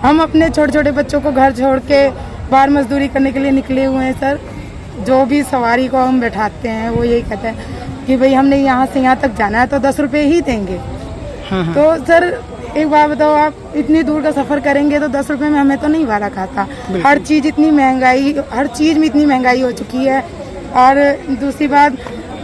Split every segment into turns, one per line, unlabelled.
हम अपने छोटे छोटे बच्चों को घर छोड़ के बाहर मजदूरी करने के लिए निकले हुए हैं सर। जो भी सवारी को हम बैठाते हैं वो यही कहते हैं कि भाई हमने यहाँ से यहाँ तक जाना है तो 10 रुपये ही देंगे। तो सर एक बात बताओ, आप इतनी दूर का सफर करेंगे तो 10 रुपये में हमें तो नहीं भाड़ा खाता। हर चीज़ इतनी महंगाई, हर चीज़ में इतनी महंगाई हो चुकी है। और दूसरी बात,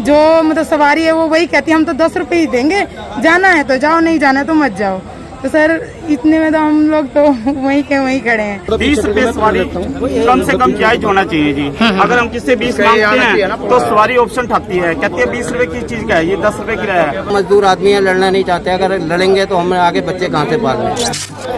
जो मतलब सवारी है वो वही कहती है हम तो 10 रुपये ही देंगे, जाना है तो जाओ, नहीं जाना है तो मत जाओ। तो सर इतने में तो हम लोग तो वहीं के वहीं खड़े हैं।
20 रुपए सवारी कम से कम जायज होना चाहिए जी। अगर हम किससे 20 मांगते हैं तो सवारी ऑप्शन उठाती है, कहती है 20 रुपए की चीज क्या है, ये 10 रुपए किराया है।
मजदूर आदमी है, लड़ना नहीं चाहते। अगर लड़ेंगे तो हमें आगे बच्चे कहाँ से पालने।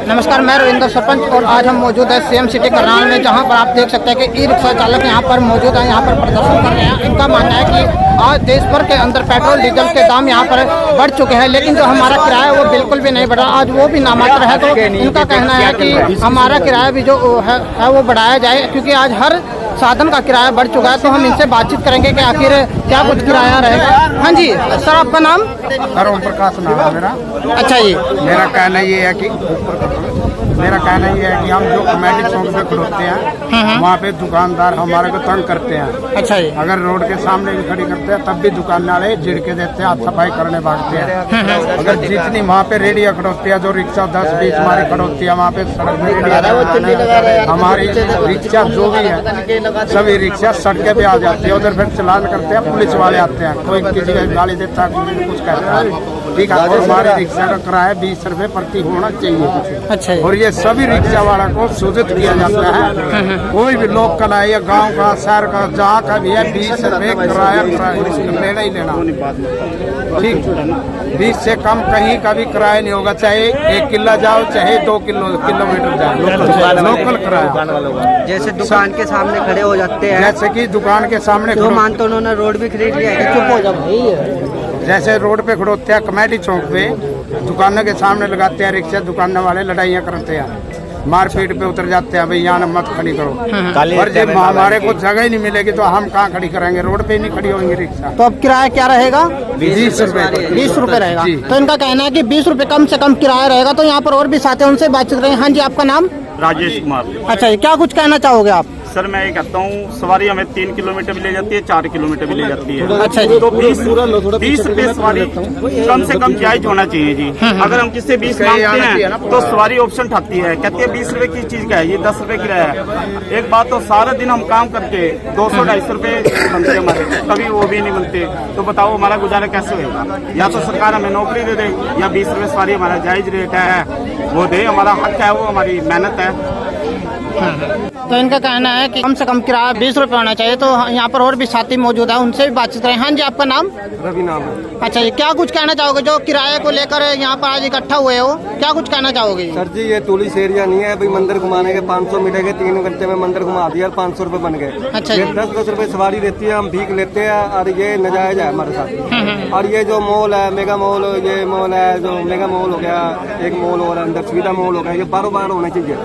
नमस्कार, मैं रविंद्र सरपंच और आज हम मौजूद है सीएम सिटी करनाल में, जहां पर आप देख सकते हैं कि ई रिक्शा चालक यहां पर मौजूद है, यहां पर प्रदर्शन कर रहे हैं। इनका मानना है कि आज देश भर के अंदर पेट्रोल डीजल के दाम यहां पर बढ़ चुके हैं, लेकिन जो हमारा किराया वो बिल्कुल भी नहीं बढ़ा, आज वो भी नामात्र है। तो इनका कहना है कि हमारा किराया भी जो है वो बढ़ाया जाए, क्योंकि आज हर साधन का किराया बढ़ चुका है। तो हम इनसे बातचीत करेंगे कि आखिर क्या कुछ किराया रहेगा। हाँ जी सर, आपका नाम?
ओम प्रकाश नाम है मेरा।
अच्छा जी,
मेरा कहना ये है कि हम जो कमेटी चौक पे खड़ोते हैं वहाँ पे दुकानदार हमारे को तंग करते हैं।
अच्छा जी,
अगर रोड के सामने भी खड़ी करते हैं तब भी दुकान वाले झिड़के देते हैं, सफाई करने भागते हैं। अगर जितनी वहाँ पे रेडिया खड़ोती है, जो रिक्शा 10-20 हमारी खड़ोती है, वहाँ पे सड़क पे हमारी रिक्शा जो भी है सभी रिक्शा सड़के पे आ जाती है। उधर फिर चलान करते हैं, पुलिस वाले आते हैं, कोई किसी का गाली देता है, कुछ कहता है। ठीक है, और हमारे रिक्शा का किराया 20 रुपए प्रति होना चाहिए।
अच्छा,
और ये सभी रिक्शा वाला को सूचित किया जाता है। कोई भी लोग का या गांव का, शहर का, जहाँ का भी है 20 रुपए किराया लेना ही लेना। ठीक, 20 से कम कहीं का भी किराया नहीं होगा, चाहे 1 किला जाओ चाहे 2 किलोमीटर जाओ, लोकल किराया।
जैसे दुकान के सामने खड़े हो जाते हैं,
जैसे कि दुकान के सामने
तो मानते उन्होंने रोड भी खरीद लिया है। चुप हो जाओ भाई।
जैसे रोड पे खड़ोते हैं कमेटी चौक पे, दुकानों के सामने लगाते हैं रिक्शा, दुकानों वाले लड़ाइयाँ करते हैं, मारपीट पे उतर जाते हैं, भाई यहाँ मत खड़ी करो। और जब हमारे को जगह ही नहीं मिलेगी तो हम कहाँ खड़ी करेंगे, रोड पे नहीं खड़ी होंगी रिक्शा।
तो अब किराया क्या रहेगा?
20 रुपए।
20 रुपए रहेगा। तो इनका कहना है कि 20 रुपए कम से कम किराया रहेगा। तो यहाँ पर और भी साथी हैं, उनसे बातचीत करें। हाँ जी, आपका नाम?
राजेश कुमार।
अच्छा जी, क्या कुछ कहना चाहोगे आप?
सर मैं ये कहता हूँ, सवारी हमें 3 किलोमीटर भी ले जाती है, 4 किलोमीटर भी ले जाती है।
अच्छा जी,
तो 20 रुपए सवारी कम से कम जायज होना चाहिए जी। अगर हम किससे 20 मांगते हैं तो सवारी ऑप्शन उठाती है, कहती है 20 रुपए की चीज क्या है, ये 10 रुपए किराया है। एक बात तो सारा दिन हम काम करके 200-250 रुपए बनते हमारे, कभी वो भी नहीं बनते। तो बताओ हमारा गुजारा कैसे होगा? या तो सरकार हमें नौकरी दे दे, या 20 रुपए सवारी हमारा जायज रेट है वो दे, हमारा हक है, वो हमारी मेहनत है।
तो इनका कहना है कि कम से कम किराया 20 रुपए होना चाहिए। तो यहाँ पर और भी साथी मौजूद है, उनसे भी बातचीत करें। हाँ जी, आपका नाम?
रवि नाम है।
अच्छा जी, क्या कुछ कहना चाहोगे जो किराए को लेकर यहाँ पर आज इकट्ठा हुए हो, क्या कुछ कहना चाहोगे?
सर जी, ये टूरिस्ट एरिया नहीं है भाई, मंदिर घुमाने के 500 मीटर के 3 घंटे में मंदिर घुमा दिया, 500 रुपए बन गए।
अच्छा,
ये 10-10 रुपए सवारी देती है, हम भीख लेते हैं और ये नाजायज है हमारे साथ। और ये जो मॉल है, मेगा मॉल, ये मॉल है जो मेगा मॉल हो गया, एक मॉल और अंदर सुविधा मॉल हो गया, ये बार होना चाहिए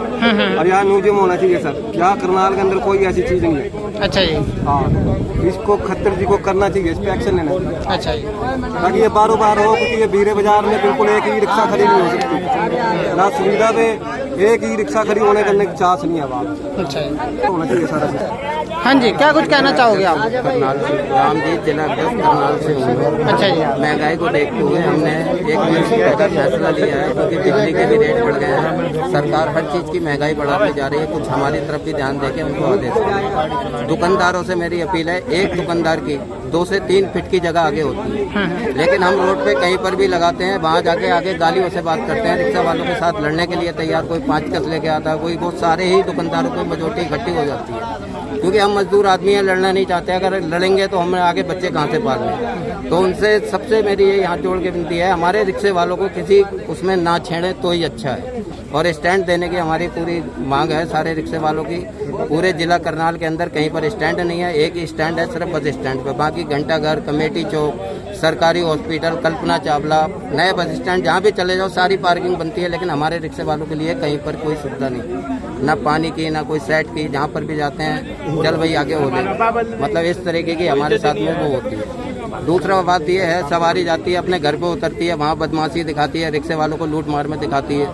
और यहाँ म्यूजियम होना चाहिए सर। यहाँ करनाल के अंदर कोई ऐसी चीज नहीं है। अच्छा जी, हाँ, इसको खट्टर जी को करना चाहिए, इस पे एक्शन लेना चाहिए। अच्छा जी, ताकि ये बार हो, क्योंकि ये भीड़े बाजार में बिल्कुल एक ही रिक्शा खड़ी नहीं हो सकती ना, सुविधा पे एक ही रिक्शा खड़ी होने करने की चांस नहीं है वहाँ। अच्छा जी, होना चाहिए सारा।
हाँ जी, क्या कुछ कहना चाहोगे आप?
करनाल से रामजीत, जिला करनाल से हूँ।
अच्छा जी,
महंगाई को देखते हुए हमने एक मिनट का फैसला लिया है, क्योंकि बिजली के भी रेट बढ़ गए हैं। सरकार हर चीज़ की महंगाई बढ़ाती जा रही है, कुछ हमारी तरफ भी ध्यान देके उनको आदेश दें। दुकानदारों से मेरी अपील है, एक दुकानदार की 2 से 3 फीट की जगह आगे होती है, लेकिन हम रोड पे कहीं पर भी लगाते हैं, वहाँ जाके आगे गालियों से बात करते हैं, रिक्शा वालों के साथ लड़ने के लिए तैयार, कोई 5 कस लेके आता है, कोई बहुत सारे ही दुकानदारों की मेजोरिटी इकट्ठी हो जाती है। क्योंकि हम मजदूर आदमी हैं, लड़ना नहीं चाहते। अगर लड़ेंगे तो हमें आगे बच्चे कहाँ से पालने। तो उनसे सबसे मेरी ये हाथ जोड़ के विनती है, हमारे रिक्शे वालों को किसी उसमें ना छेड़े तो ही अच्छा है। और स्टैंड देने की हमारी पूरी मांग है सारे रिक्शे वालों की। पूरे जिला करनाल के अंदर कहीं पर स्टैंड नहीं है, एक ही स्टैंड है सिर्फ बस स्टैंड पे, बाकी घंटाघर, कमेटी चौक, सरकारी हॉस्पिटल, कल्पना चावला, नए बस स्टैंड, जहाँ भी चले जाओ सारी पार्किंग बनती है, लेकिन हमारे रिक्शे वालों के लिए कहीं पर कोई सुविधा नहीं, ना पानी की ना कोई सेट की। जहाँ पर भी जाते हैं चल भाई आगे हो जाए, मतलब इस तरीके की हमारे साथ में वो होती है। दूसरा बात ये है, सवारी जाती है अपने घर पे उतरती है, वहाँ बदमाशी दिखाती है, रिक्शे वालों को लूट मार में दिखाती है।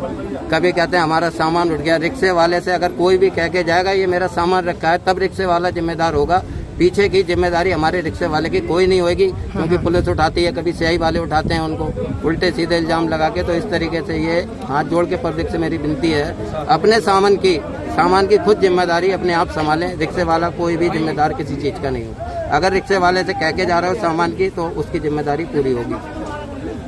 कभी कहते हैं हमारा सामान उठ गया, रिक्शे वाले से अगर कोई भी कह के जाएगा ये मेरा सामान रखा है, तब रिक्शे वाला जिम्मेदार होगा। पीछे की जिम्मेदारी हमारे रिक्शे वाले की कोई नहीं होगी, क्योंकि पुलिस उठाती है, कभी सियाही वाले उठाते हैं उनको उल्टे सीधे इल्जाम लगा के। तो इस तरीके से ये हाथ जोड़ के पब्लिक से मेरी विनती है, अपने सामान की खुद जिम्मेदारी अपने आप संभालें। रिक्शे वाला कोई भी जिम्मेदार किसी चीज़ का नहीं हो। अगर रिक्शे वाले से कह के जा रहे हो सामान की, तो उसकी जिम्मेदारी पूरी होगी।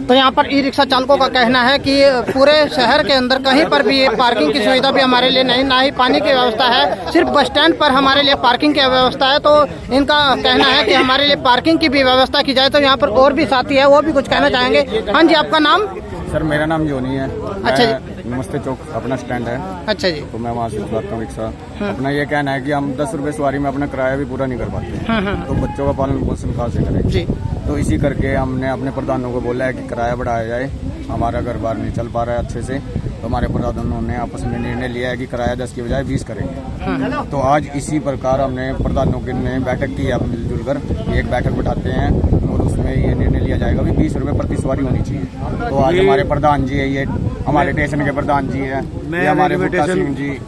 तो यहाँ पर ई रिक्शा चालकों का कहना है कि पूरे शहर के अंदर कहीं पर भी पार्किंग की सुविधा भी हमारे लिए नहीं, ना ही पानी की व्यवस्था है, सिर्फ बस स्टैंड पर हमारे लिए पार्किंग की व्यवस्था है। तो इनका कहना है कि हमारे लिए पार्किंग की भी व्यवस्था की जाए। तो यहाँ पर और भी साथी है, वो भी कुछ कहना चाहेंगे। हाँ जी, आपका नाम?
सर मेरा नाम जोनी है।
अच्छा जी।
नमस्ते चौक अपना स्टैंड है।
अच्छा जी।
तो मैं वहाँ से चलाता हूँ रिक्शा। अपना ये कहना है कि हम 10 रुपए सवारी में अपना किराया भी पूरा नहीं कर पाते, तो बच्चों का पालन पोषण कहाँ से करें
जी।
तो इसी करके हमने अपने प्रधानों को बोला है कि किराया बढ़ाया जाए, हमारा घर बार नहीं चल पा रहा है अच्छे से। तो हमारे प्रधानों ने आपस में निर्णय लिया है कि किराया 10 की बजाय 20 करेंगे। तो आज इसी प्रकार हमने प्रधानों के ने बैठक की है, मिलजुल कर एक बैठक बिठाते हैं और उसमें ये निर्णय लिया जाएगा कि 20 रुपये प्रति सवारी होनी चाहिए। तो आज हमारे प्रधान जी है, ये हमारे स्टेशन के प्रधान जी है, ये हमारे बुट्टा सिंह जी,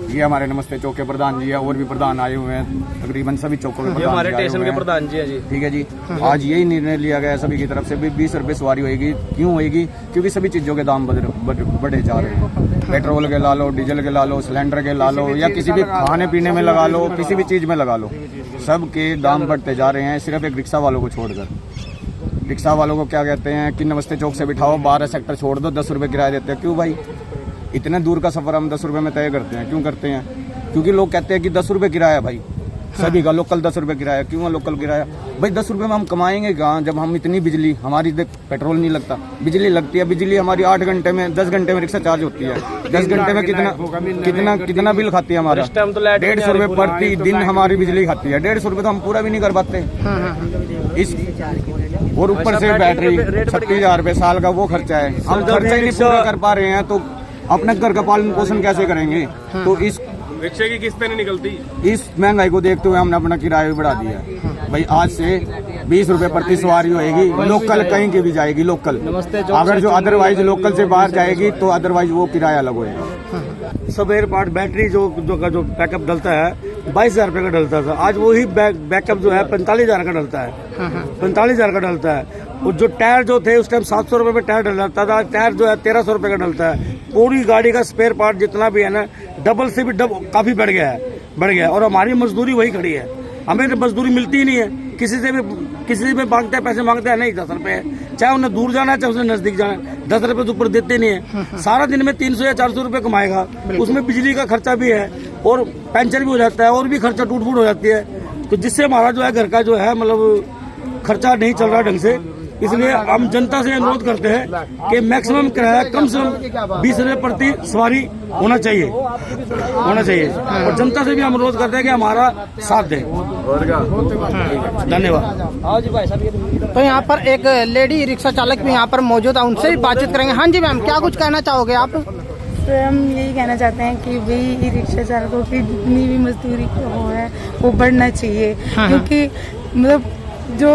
ये हमारे नमस्ते चौक के प्रधान जी है, और भी प्रधान आए हुए हैं, तकरीबन सभी चौकों के प्रधान हमारे स्टेशन के प्रधान जी है जी। ठीक है जी। आज यही निर्णय लिया गया है सभी की तरफ से भी 20 रुपये सवारी होगी। क्यों होगी? क्योंकि सभी चीज़ों के दाम बढ़े जा रहे हैं। पेट्रोल के ला लो, डीजल के ला लो, सिलेंडर के ला लो, या किसी भी खाने पीने में लगा लो, किसी भी चीज़ में लगा लो, सबके दाम बढ़ते जा रहे हैं, सिर्फ एक रिक्शा वालों को छोड़कर। रिक्शा वालों को क्या कहते हैं कि नमस्ते चौक से बिठाओ, 12 सेक्टर छोड़ दो, 10 रुपये किराया देते हैं। क्यों भाई? इतने दूर का सफर हम 10 रुपये में तय करते हैं। क्यों करते हैं? क्योंकि लोग कहते हैं कि 10 रुपये किराया भाई, सभी का लोकल 10 रुपये किराया। क्यों है लोकल किराया? भाई 10 रुपये में हम कमाएंगे कहाँ, जब हम इतनी बिजली, हमारी पेट्रोल नहीं लगता, बिजली लगती है। बिजली हमारी 8 घंटे में, 10 घंटे में रिक्शा चार्ज होती है। 10 घंटे में कितना बिल खाती है हमारा? 150 रुपये प्रति दिन हमारी बिजली खाती है। 150 रुपये तो हम पूरा भी नहीं कर पाते इस, और ऊपर से बैटरी 36,000 रुपये साल का वो खर्चा है। हम खर्चा ही नहीं पूरा कर पा रहे हैं, तो अपने घर का पालन पोषण कैसे करेंगे? तो इस
रिक्शे की किस्तें नहीं निकलती।
इस महंगाई को देखते हुए हमने अपना किराया भी बढ़ा दिया है। भाई आज से 20 रुपये प्रति सवारी होएगी, लोकल कहीं की भी जाएगी लोकल। अगर जो अदरवाइज लोकल से बाहर जाएगी तो अदरवाइज वो किराया अलग होएगा।
स्पेयर पार्ट बैटरी जो बैकअप डलता है 22,000 रुपये का डलता था, आज वही बैकअप जो है 45,000 का डलता है। 45,000 का डलता है। और जो टायर जो थे उस टाइम 700 रुपये में टायर डलता था, टायर जो है 1,300 रुपये का डलता है। पूरी गाड़ी का स्पेयर पार्ट जितना भी है ना, डबल से भी काफी बढ़ गया। और हमारी मजदूरी वही खड़ी है, हमें तो मजदूरी मिलती ही नहीं है। किसी से भी मांगते हैं, पैसे मांगते हैं, नहीं 10 रुपये, चाहे उन्हें दूर जाना है चाहे उन्हें नजदीक जाना है, 10 रुपये तो ऊपर देते नहीं है। सारा दिन में 300 या 400 रुपये कमाएगा, उसमें बिजली का खर्चा भी है और पेंशन भी हो जाता है, और भी खर्चा टूट फूट हो जाती है। तो जिससे हमारा जो है घर का जो है मतलब खर्चा नहीं चल रहा ढंग से। इसलिए हम जनता से अनुरोध करते हैं कि मैक्सिमम किराया कम से कम 20 रुपये प्रति सवारी होना चाहिए। और जनता से भी हम अनुरोध करते हैं कि हमारा साथ दें। धन्यवाद।
तो यहाँ पर एक लेडी रिक्शा चालक भी यहाँ पर मौजूद है, उनसे भी बातचीत करेंगे। हाँ जी मैम, क्या कुछ कहना चाहोगे आप?
तो हम यही कहना चाहते हैं कि भाई रिक्शा चालकों की जितनी भी मजदूरी वो है वो बढ़ना चाहिए। क्योंकि मतलब जो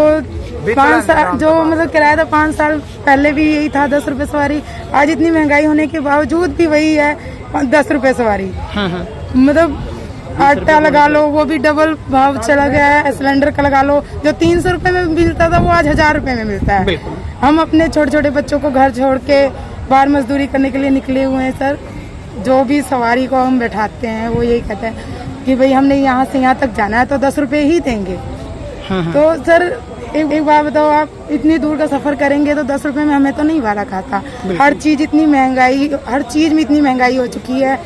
5 साल जो मतलब किराया था 5 साल पहले भी यही था 10 रुपये सवारी। आज इतनी महंगाई होने के बावजूद भी वही है 10 रुपये सवारी। मतलब आटा लगा लो वो भी डबल भाव चला गया है। सिलेंडर का लगा लो, जो 300 रुपये में मिलता था वो आज 1000 रुपये में मिलता है। हम अपने छोटे छोटे बच्चों को घर छोड़ के बाहर मजदूरी करने के लिए निकले हुए हैं सर। जो भी सवारी को हम बैठाते हैं वो यही कहते हैं कि भाई हमने यहाँ से यहाँ तक जाना है तो 10 रुपये ही देंगे। तो सर एक बात बताओ, आप इतनी दूर का सफर करेंगे तो 10 रुपये में हमें तो नहीं भाड़ा खाता। हर चीज में इतनी महंगाई हो चुकी है।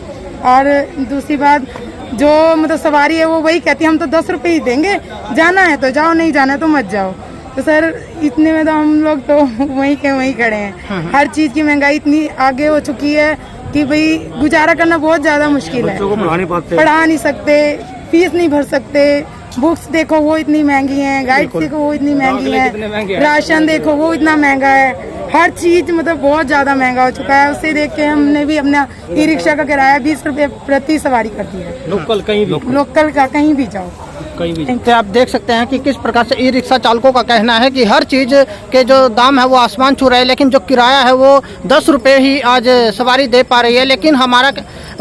और दूसरी बात, जो मतलब सवारी है वो वही कहती है हम तो 10 रुपये ही देंगे, जाना है तो जाओ, नहीं जाना है तो मत जाओ। तो सर इतने में तो हम लोग तो वहीं के वहीं खड़े हैं। हर चीज की महंगाई इतनी आगे हो चुकी है कि भाई गुजारा करना बहुत ज्यादा मुश्किल है। पढ़ा नहीं सकते, फीस नहीं भर सकते, बुक्स देखो वो इतनी महंगी हैं, गाइड देखो वो इतनी महंगी है, राशन देखो वो इतना महंगा है। हर चीज मतलब बहुत ज्यादा महंगा हो चुका है। उससे देख के हमने भी अपना ई रिक्शा का किराया 20 रुपये प्रति सवारी कर दिया है। लोकल का कहीं भी जाओ।
तो आप देख सकते हैं कि किस प्रकार से ई रिक्शा चालकों का कहना है कि हर चीज़ के जो दाम है वो आसमान छू रहे हैं, लेकिन जो किराया है वो 10 रुपये ही आज सवारी दे पा रही है। लेकिन हमारा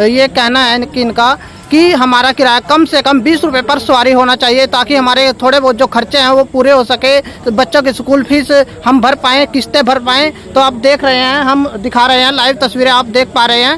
ये कहना है कि इनका कि हमारा किराया कम से कम 20 रुपये पर सवारी होना चाहिए, ताकि हमारे थोड़े बहुत जो खर्चे हैं वो पूरे हो सके, तो बच्चों की स्कूल फीस हम भर पाएँ, किस्तें भर पाएँ। तो आप देख रहे हैं, हम दिखा रहे हैं लाइव तस्वीरें आप देख पा रहे हैं